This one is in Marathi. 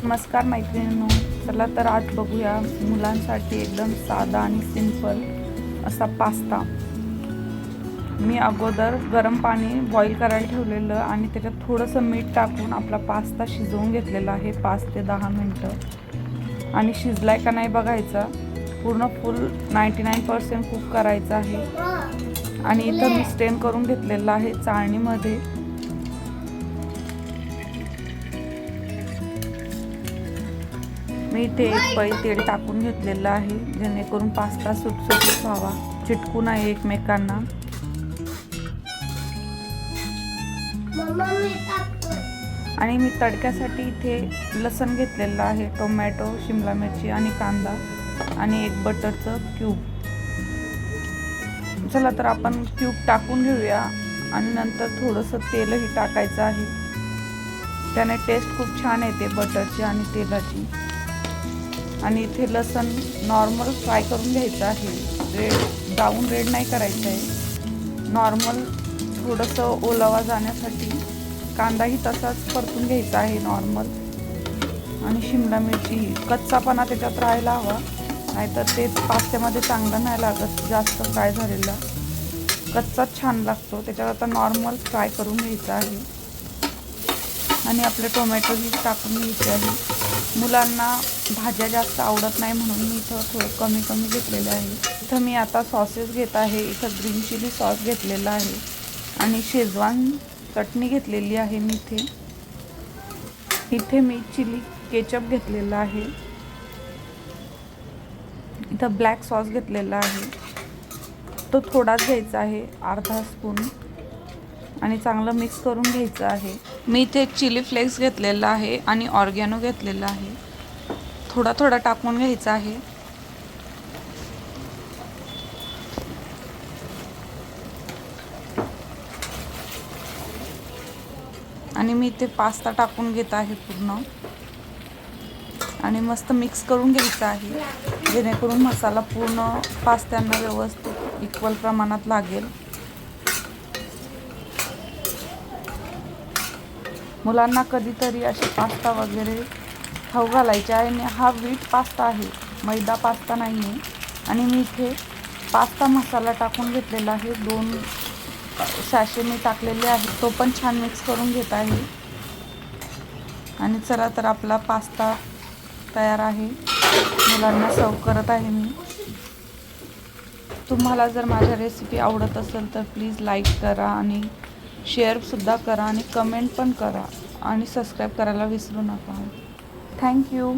नमस्कार मैत्रिणींनो, चला तर आज बघूया मुलांसाठी एकदम साधा आणि सिंपल असा पास्ता। मी अगोदर गरम पाणी बॉईल करायला ठेवलेलं आणि त्याच्यात थोडंसं मीठ टाकून आपला पास्ता शिजवून घेतलेला आहे 5 ते 10 मिनिटं। आणि शिजलाय का नाही बघायचा, पूर्ण फुल 99% कुक करायचं आहे। आणि इथं मी स्टेन करून घेतलेलं आहे चाळणीमध्ये। मी इथे एक पळी तेल टाकून घेतलेलं आहे, जेणेकरून पास्ता सुटसुटीत व्हावा, चिटकू नये एकमेकांना। आणि मी तडक्यासाठी इथे लसूण घेतलेलं आहे, टोमॅटो, शिमला मिरची आणि कांदा आणि एक बटरचं क्यूब। चला तर आपण क्यूब टाकून घेऊया आणि नंतर थोडंसं तेलही टाकायचं आहे, त्याने टेस्ट खूप छान येते बटरची आणि तेलाची। आणि इथे लसूण नॉर्मल फ्राय करून घ्यायचं आहे, ब्राऊन रेड नाही करायचं आहे, नॉर्मल थोडंसं ओलावा जाण्यासाठी। कांदाही तसाच परतून घ्यायचा आहे नॉर्मल। आणि शिमला मिरची कच्चापणा त्याच्यात राहायला हवा, नाहीतर ते पास्त्यामध्ये चांगलं नाही लागत, जास्त फ्राय झालेला कच्चाच छान लागतो। त्याच्यात आता नॉर्मल फ्राय करून घ्यायचं आहे आणि आपले टोमॅटोही टाकून घ्यायचे आहे। मुलांना भाज्या जास्त आवडत नाही म्हणून मी इथं थोडं कमी कमी घेतलेलं आहे। इथं मी आता सॉसेस घेत आहे, इथं ग्रीन चिली सॉस घेतलेला आहे आणि शेजवान चटणी घेतलेली आहे मी इथे मी चिली केचप घेतलेला आहे, इथं ब्लॅक सॉस घेतलेला आहे, तो थोडाच घ्यायचा आहे, अर्धा स्पून, आणि चांगलं मिक्स करून घ्यायचं आहे। मी इथे चिली फ्लेक्स घेतलेला आहे आणि ऑर्गॅनो घेतलेला आहे, थोडा थोडा टाकून घ्यायचा आहे। आणि मी इथे पास्ता टाकून घेत आहे पूर्ण, आणि मस्त मिक्स करून घ्यायचं आहे, जेणेकरून मसाला पूर्ण पास्त्यांना व्यवस्थित इक्वल प्रमाणात लागेल। मुलांना कधीतरी असे पास्ता वगैरे खाऊ घालायचे आहे। आणि हा व्हीट पास्ता आहे, मैदा पास्ता नाही आहे। आणि मी इथे पास्ता मसाला टाकून घेतलेला आहे, 2 सॅशे मी टाकलेले आहे, तो पण छान मिक्स करून घेत आहे। आणि चला तर आपला पास्ता तयार आहे, मुलांना सर्व करत आहे मी। तुम्हाला जर माझ्या रेसिपी आवडत असेल तर प्लीज लाईक करा आणि शेअरसुद्धा करा आणि कमेंट पण करा आणि सबस्क्राईब करायला विसरू नका। थँक्यू।